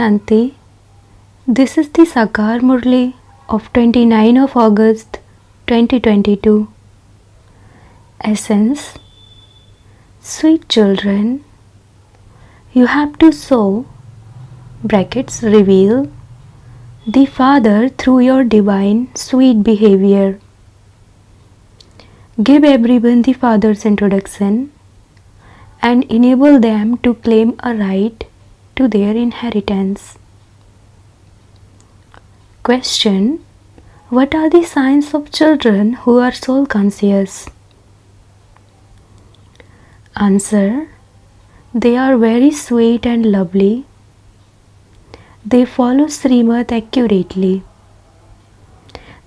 Shanti. This is the Sakar Murli of 29 of August 2022. Essence. Sweet children, you have to show (reveal) the Father through your divine sweet behavior. Give everyone the Father's introduction and enable them to claim a right to their inheritance. Question. What are the signs of children who are soul conscious? Answer. They are very sweet and lovely. They follow Srimad accurately.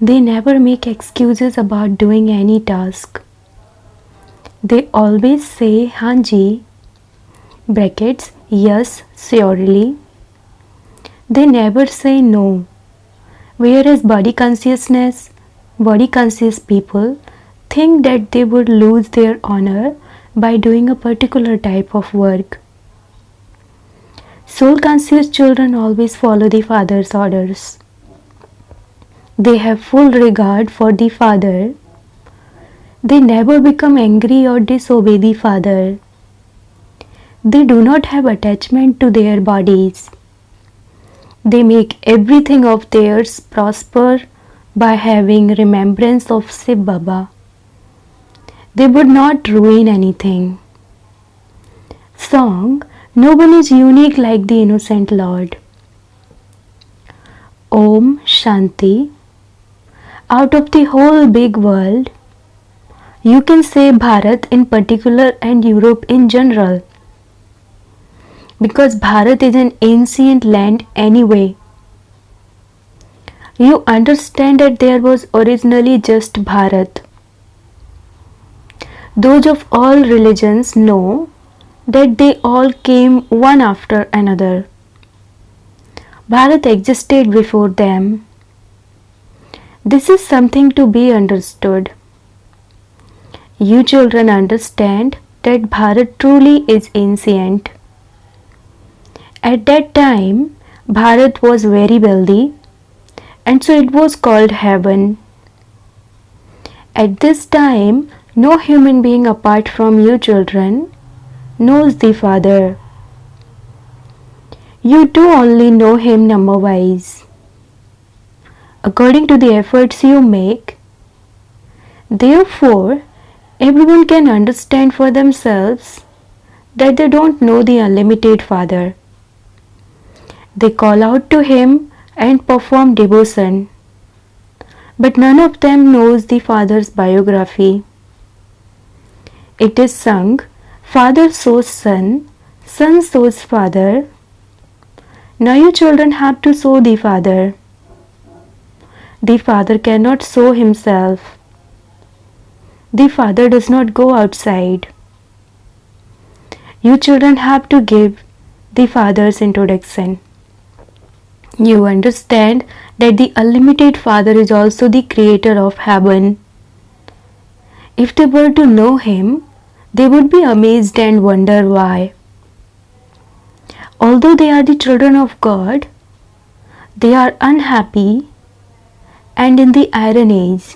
They never make excuses about doing any task. They always say Hanji (yes, surely). They never say no. Whereas body conscious people think that they would lose their honor by doing a particular type of work. Soul conscious children always follow the Father's orders. They have full regard for the Father. They never become angry or disobey the Father. They do not have attachment to their bodies. They make everything of theirs prosper by having remembrance of Shiv Baba. They would not ruin anything. Song. No one is unique like the innocent Lord. Om Shanti. Out of the whole big world, you can say Bharat in particular and Europe in general, because Bharat is an ancient land anyway. You understand that there was originally just Bharat. Those of all religions know that they all came one after another. Bharat existed before them. This is something to be understood. You children understand that Bharat truly is ancient. At that time, Bharat was very wealthy, and so it was called heaven. At this time, no human being apart from you children knows the Father. You too only know Him number-wise, according to the efforts you make. Therefore, everyone can understand for themselves that they don't know the unlimited Father. They call out to Him and perform devotion, but none of them knows the Father's biography. It is sung, Father shows Son, Son shows Father. Now you children have to show the Father. The Father cannot show Himself. The Father does not go outside. You children have to give the Father's introduction. You understand that the unlimited Father is also the creator of heaven. If they were to know Him, they would be amazed and wonder why. Although they are the children of God, they are unhappy and in the iron age.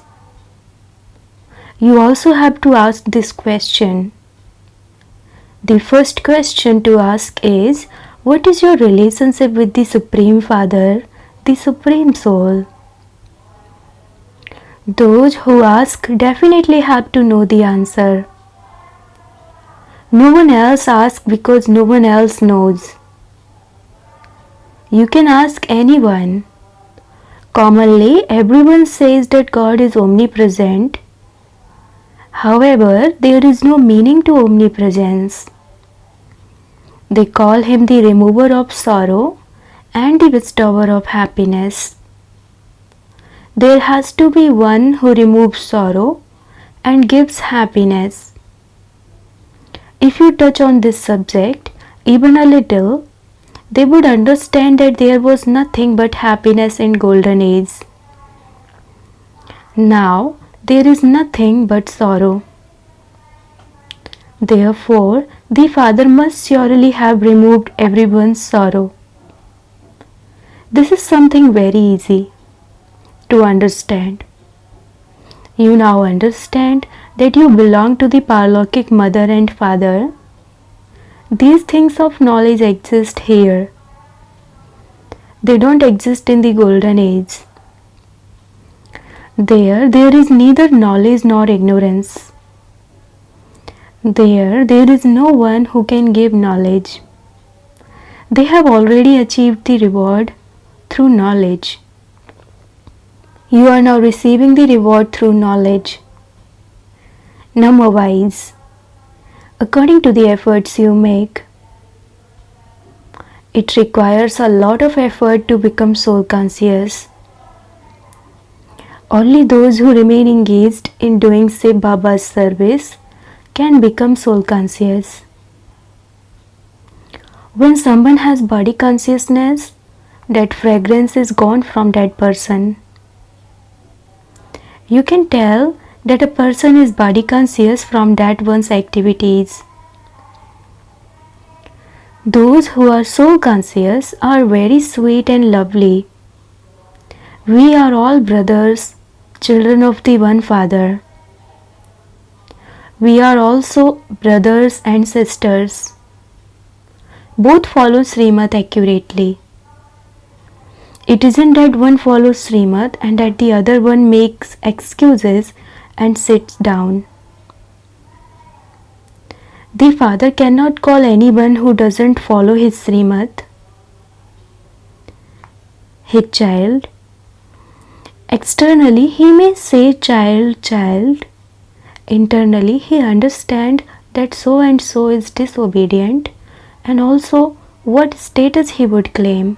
You also have to ask this question. The first question to ask is, what is your relationship with the Supreme Father, the Supreme Soul? Those who ask definitely have to know the answer. No one else asks because no one else knows. You can ask anyone. Commonly, everyone says that God is omnipresent. However, there is no meaning to omnipresence. They call Him the remover of sorrow and the bestower of happiness. There has to be one who removes sorrow and gives happiness. If you touch on this subject even a little, they would understand that there was nothing but happiness in Golden Age. Now there is nothing but sorrow. Therefore, the Father must surely have removed everyone's sorrow. This is something very easy to understand. You now understand that you belong to the Paralokik mother and father. These things of knowledge exist here. They don't exist in the golden age. There is neither knowledge nor ignorance. There is no one who can give knowledge. They have already achieved the reward through knowledge. You are now receiving the reward through knowledge. Number-wise, according to the efforts you make, it requires a lot of effort to become soul conscious. Only those who remain engaged in doing Shiv Baba's service can become soul conscious. When someone has body consciousness, that fragrance is gone from that person. You can tell that a person is body conscious from that one's activities. Those who are soul conscious are very sweet and lovely. We are all brothers, children of the one Father. We are also brothers and sisters. Both follow Srimad accurately. It isn't that one follows Srimad and that the other one makes excuses and sits down. The Father cannot call anyone who doesn't follow his Srimad his child. Externally, he may say child, child. Internally, he understands that so and so is disobedient and also what status he would claim.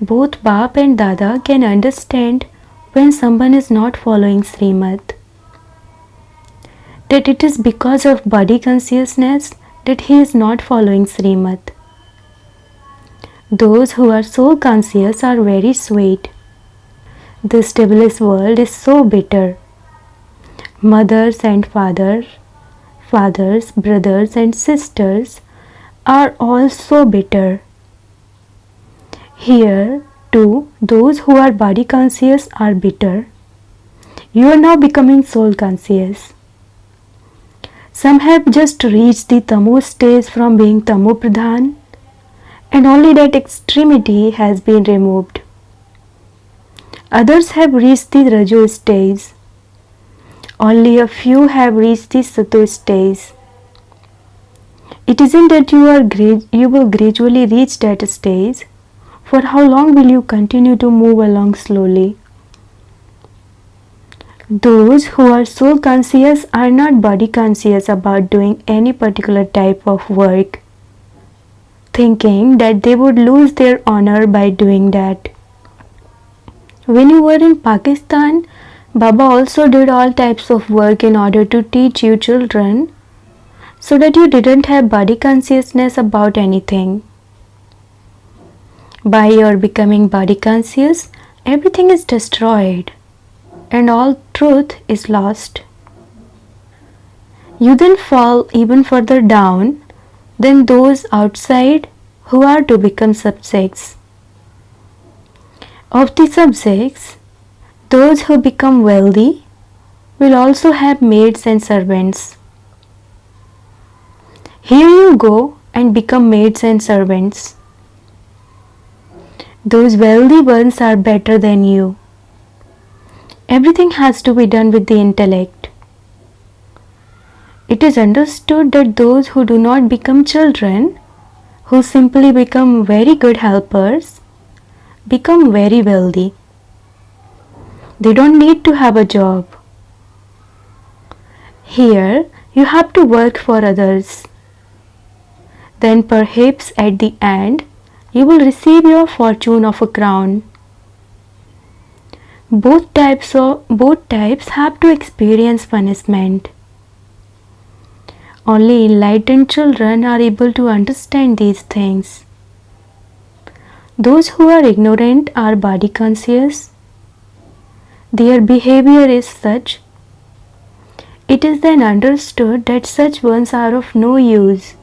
Both Baap and Dada can understand when someone is not following Srimad, that it is because of body consciousness that he is not following Srimad. Those who are soul conscious are very sweet. This devilish world is so bitter. Mothers and fathers, brothers and sisters are all so bitter. Here, too, those who are body conscious are bitter. You are now becoming soul conscious. Some have just reached the Tamu stage from being Tamu Pradhan, and only that extremity has been removed. Others have reached the Raju stage. Only a few have reached the Sato stage. It isn't that you will gradually reach that stage. For how long will you continue to move along slowly? Those who are soul conscious are not body conscious about doing any particular type of work, thinking that they would lose their honor by doing that. When you were in Pakistan, Baba also did all types of work in order to teach you children so that you didn't have body consciousness about anything. By your becoming body conscious, everything is destroyed and all truth is lost. You then fall even further down than those outside who are to become subjects. Of the subjects, those who become wealthy will also have maids and servants. Here you go and become maids and servants. Those wealthy ones are better than you. Everything has to be done with the intellect. It is understood that those who do not become children, who simply become very good helpers, become very wealthy. They don't need to have a job. Here, you have to work for others. Then perhaps at the end, you will receive your fortune of a crown. Both types have to experience punishment. Only enlightened children are able to understand these things. Those who are ignorant are body conscious. Their behavior is such. It is then understood that such ones are of no use.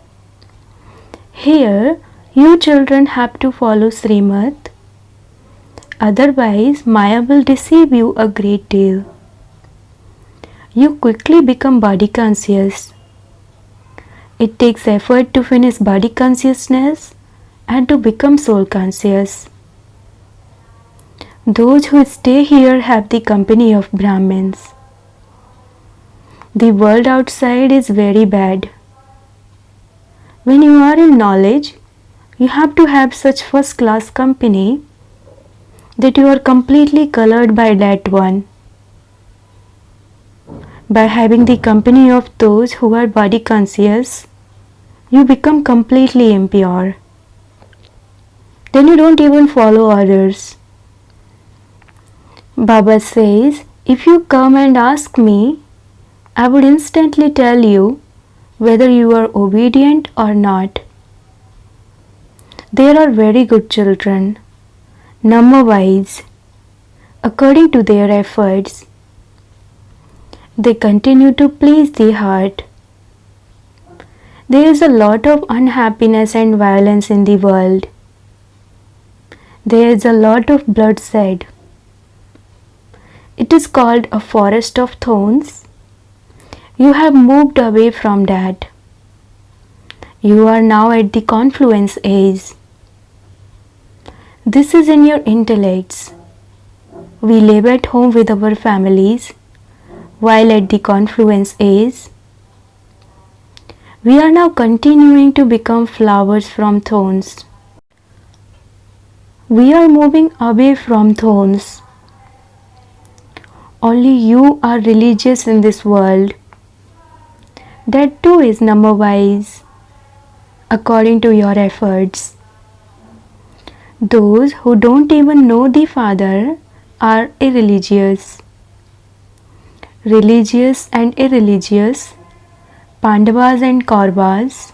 Here, You children have to follow Srimad, otherwise Maya will deceive you a great deal. You quickly become body conscious. It takes effort to finish body consciousness and to become soul conscious. Those who stay here have the company of Brahmins. The world outside is very bad. When you are in knowledge, you have to have such first class company that you are completely colored by that one. By having the company of those who are body conscious, you become completely impure. Then you don't even follow others. Baba says, if you come and ask me, I would instantly tell you whether you are obedient or not. There are very good children, number-wise, according to their efforts. They continue to please the heart. There is a lot of unhappiness and violence in the world. There is a lot of bloodshed. It is called a forest of thorns. You have moved away from that. You are now at the confluence age. This is in your intellects. We live at home with our families, while at the confluence age, we are now continuing to become flowers from thorns. We are moving away from thorns. Only you are religious in this world. That too is number-wise, according to your efforts. Those who don't even know the Father are irreligious. Religious and irreligious, Pandavas and Kauravas.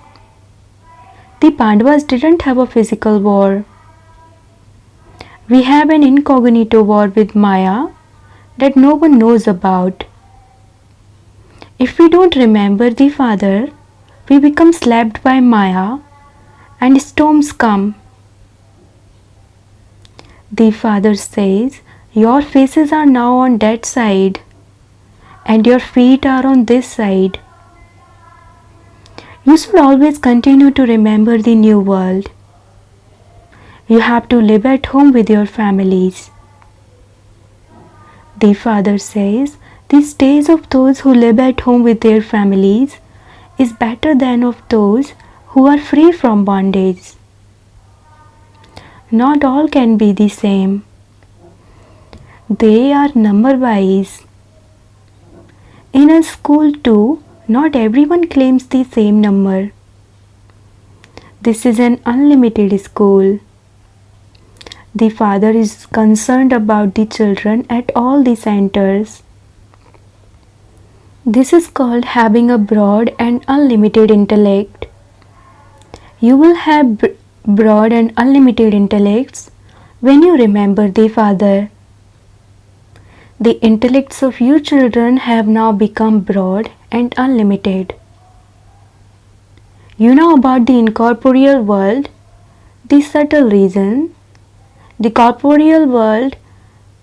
The Pandavas didn't have a physical war. We have an incognito war with Maya that no one knows about. If we don't remember the Father, we become slapped by Maya and storms come. The Father says, your faces are now on that side and your feet are on this side. You should always continue to remember the new world. You have to live at home with your families. The Father says, the stage of those who live at home with their families is better than of those who are free from bondage. Not all can be the same. They are number-wise. In a school too, not everyone claims the same number. This is an unlimited school. The Father is concerned about the children at all the centers. This is called having a broad and unlimited intellect. You will have broad and unlimited intellects when you remember the Father. The intellects of you children have now become broad and unlimited. You know about the incorporeal world, the subtle reason, the corporeal world,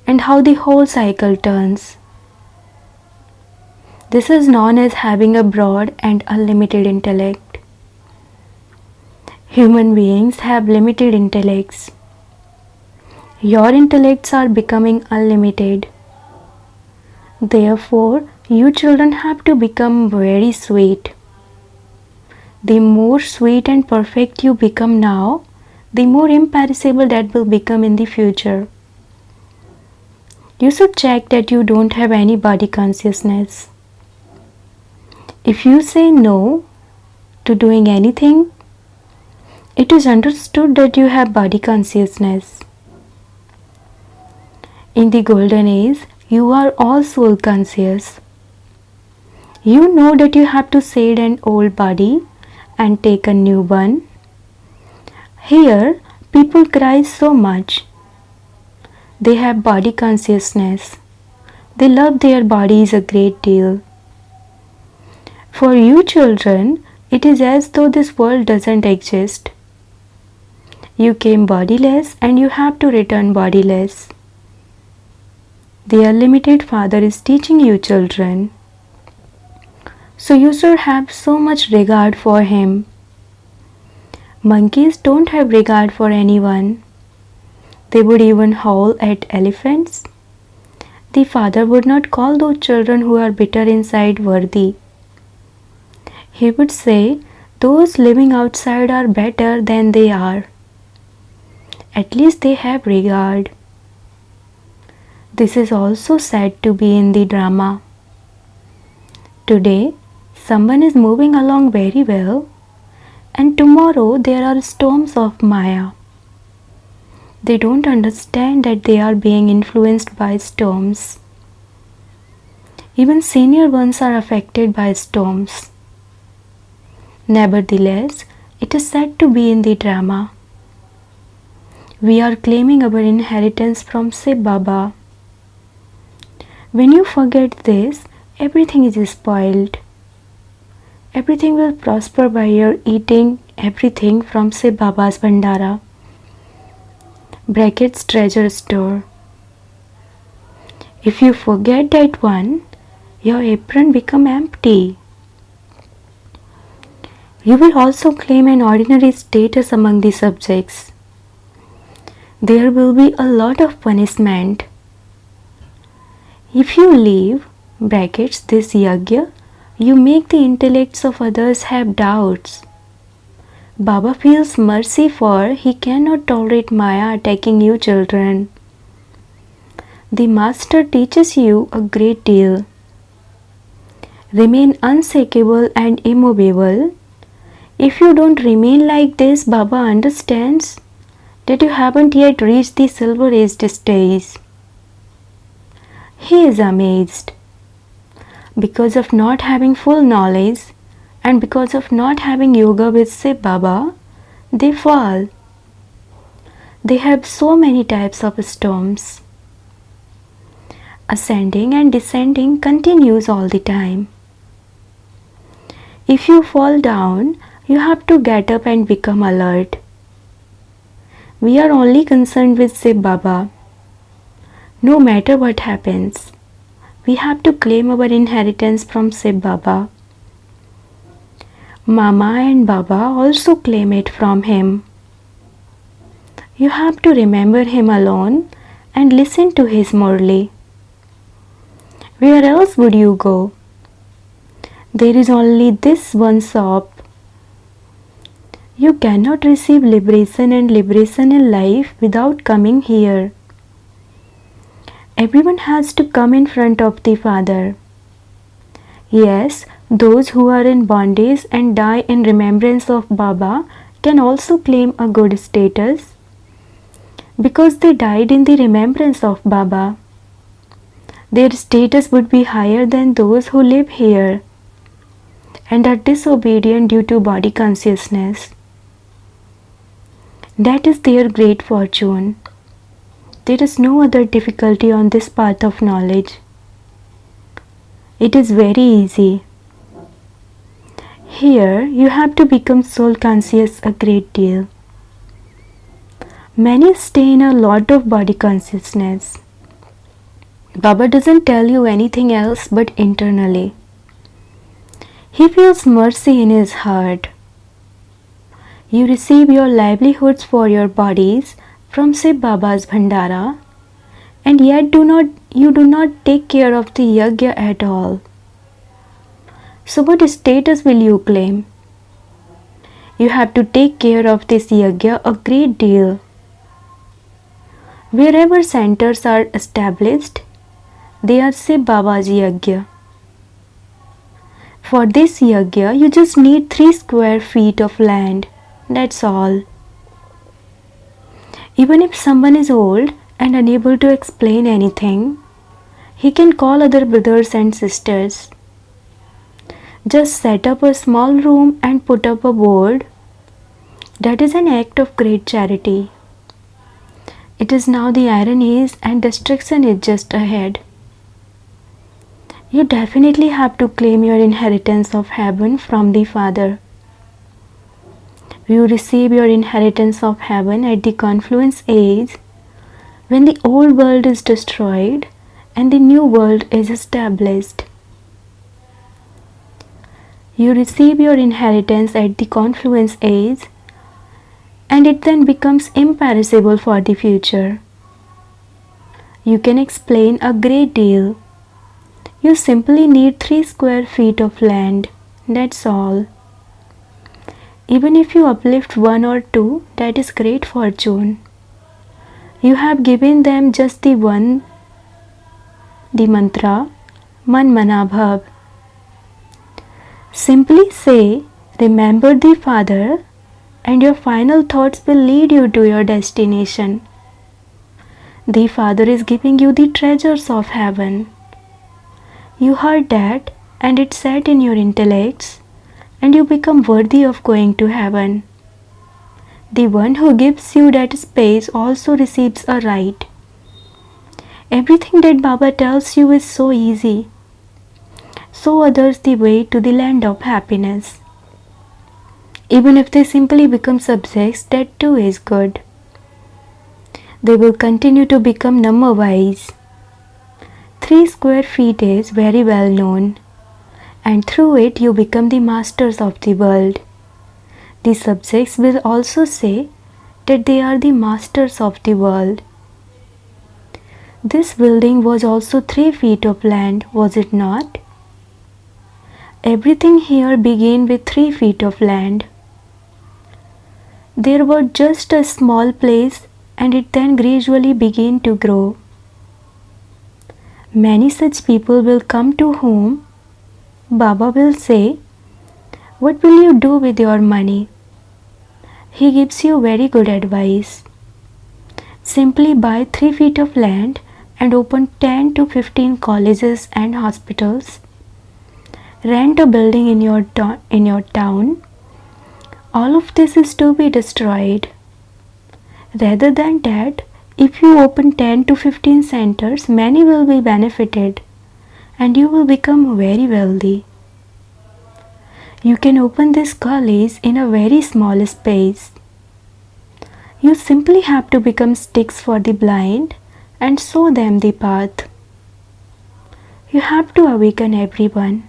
and how the whole cycle turns. This is known as having a broad and unlimited intellect. Human beings have limited intellects. Your intellects are becoming unlimited. Therefore, you children have to become very sweet. The more sweet and perfect you become now, the more imperishable that will become in the future. You should check that you don't have any body consciousness. If you say no to doing anything, it is understood that you have body consciousness. In the golden age, you are all soul conscious. You know that you have to shed an old body and take a new one. Here, people cry so much. They have body consciousness. They love their bodies a great deal. For you children, it is as though this world doesn't exist. You came bodiless and you have to return bodiless. The unlimited Father is teaching you, children. So you should have so much regard for Him. Monkeys don't have regard for anyone. They would even howl at elephants. The Father would not call those children who are bitter inside worthy. He would say, those living outside are better than they are. At least they have regard. This is also said to be in the drama. Today, someone is moving along very well, and tomorrow there are storms of Maya. They don't understand that they are being influenced by storms. Even senior ones are affected by storms. Nevertheless, it is said to be in the drama. We are claiming our inheritance from Shiv Baba. When you forget this, everything is spoiled. Everything will prosper by your eating everything from Shiv Baba's Bhandara. Brackets treasure store. If you forget that one, your apron become empty. You will also claim an ordinary status among the subjects. There will be a lot of punishment. If you leave brackets this yagya, you make the intellects of others have doubts. Baba feels mercy for he cannot tolerate Maya attacking you, children. The Master teaches you a great deal. Remain unshakable and immovable. If you don't remain like this, Baba understands that you haven't yet reached the silver aged stage. He is amazed. Because of not having full knowledge and because of not having yoga with Shiv Baba, they fall. They have so many types of storms. Ascending and descending continues all the time. If you fall down, you have to get up and become alert. We are only concerned with Shiv Baba. No matter what happens, we have to claim our inheritance from Shiv Baba. Mama and Baba also claim it from him. You have to remember him alone and listen to his Murli. Where else would you go? There is only this one shop. You cannot receive liberation and liberation in life without coming here. Everyone has to come in front of the Father. Yes, those who are in bondage and die in remembrance of Baba can also claim a good status because they died in the remembrance of Baba. Their status would be higher than those who live here and are disobedient due to body consciousness. That is their great fortune. There is no other difficulty on this path of knowledge. It is very easy. Here you have to become soul conscious a great deal. Many stay in a lot of body consciousness. Baba doesn't tell you anything else but internally. He feels mercy in his heart. You receive your livelihoods for your bodies from Shiv Baba's Bhandara, and yet you do not take care of the yagya at all. So what status will you claim? You have to take care of this yagya a great deal. Wherever centers are established, they are Shiv Baba's yagya. For this yagya, you just need 3 square feet of land. That's all. Even if someone is old and unable to explain anything, he can call other brothers and sisters. Just set up a small room and put up a board. That is an act of great charity. It is now the Iron Age and destruction is just ahead. You definitely have to claim your inheritance of heaven from the Father. You receive your inheritance of heaven at the confluence age when the old world is destroyed and the new world is established. You receive your inheritance at the confluence age and it then becomes imperishable for the future. You can explain a great deal. You simply need 3 square feet of land. That's all. Even if you uplift 1 or 2, that is great fortune. You have given them just the mantra, Man Mana Bhav. Simply say, remember the Father, and your final thoughts will lead you to your destination. The Father is giving you the treasures of heaven. You heard that, and it sat in your intellects, and you become worthy of going to heaven. The one who gives you that space also receives a right. Everything that Baba tells you is so easy. Show others the way to the land of happiness. Even if they simply become subjects, that too is good. They will continue to become number-wise. 3 square feet is very well known, and through it you become the masters of the world. The subjects will also say that they are the masters of the world. This building was also 3 feet of land, was it not? Everything here began with 3 feet of land. There was just a small place and it then gradually began to grow. Many such people will come to whom Baba will say, what will you do with your money? He gives you very good advice. Simply buy 3 feet of land and open 10 to 15 colleges and hospitals. Rent a building in your town. All of this is to be destroyed. Rather than that, if you open 10 to 15 centers, many will be benefited and you will become very wealthy. You can open this college in a very small space. You simply have to become sticks for the blind and show them the path. You have to awaken everyone.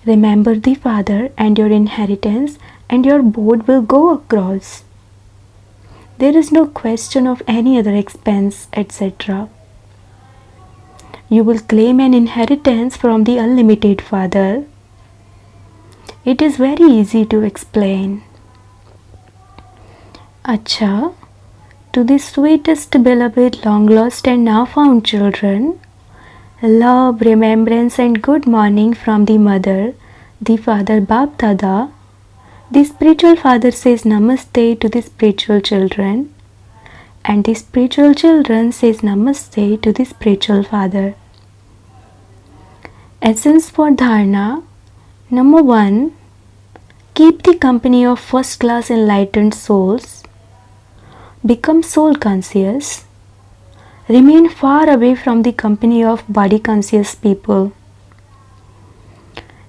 Remember the Father and your inheritance, and your boat will go across. There is no question of any other expense, etc. You will claim an inheritance from the unlimited Father. It is very easy to explain. Acha, to the sweetest beloved, long lost and now found children, love, remembrance and good morning from the mother, the father Bap Dada. The spiritual father says Namaste to the spiritual children, and the spiritual children says Namaste to the spiritual father. Essence for Dharana. Number 1. Keep the company of first class enlightened souls. Become soul conscious. Remain far away from the company of body conscious people.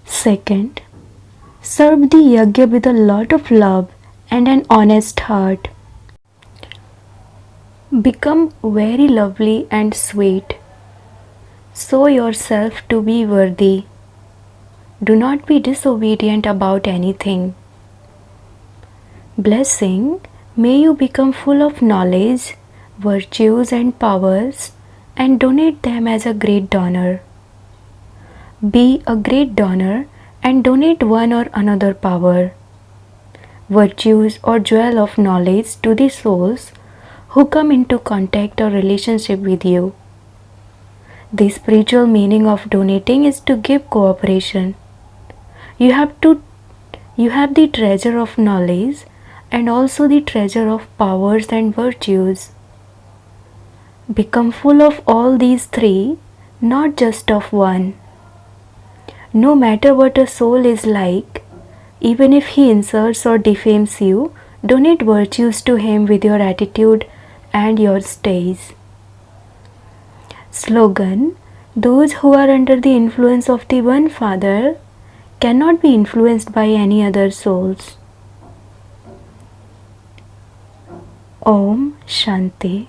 Second, serve the yajna with a lot of love and an honest heart. Become very lovely and sweet. Show yourself to be worthy. Do not be disobedient about anything. Blessing, may you become full of knowledge, virtues and powers and donate them as a great donor. Be a great donor and donate one or another power, virtues or jewel of knowledge to the souls who come into contact or relationship with you. The spiritual meaning of donating is to give cooperation. You have the treasure of knowledge and also the treasure of powers and virtues. Become full of all these three, not just of one. No matter what a soul is like, even if he insults or defames you, donate virtues to him with your attitude and your stays. Slogan: those who are under the influence of the One Father cannot be influenced by any other souls. Om Shanti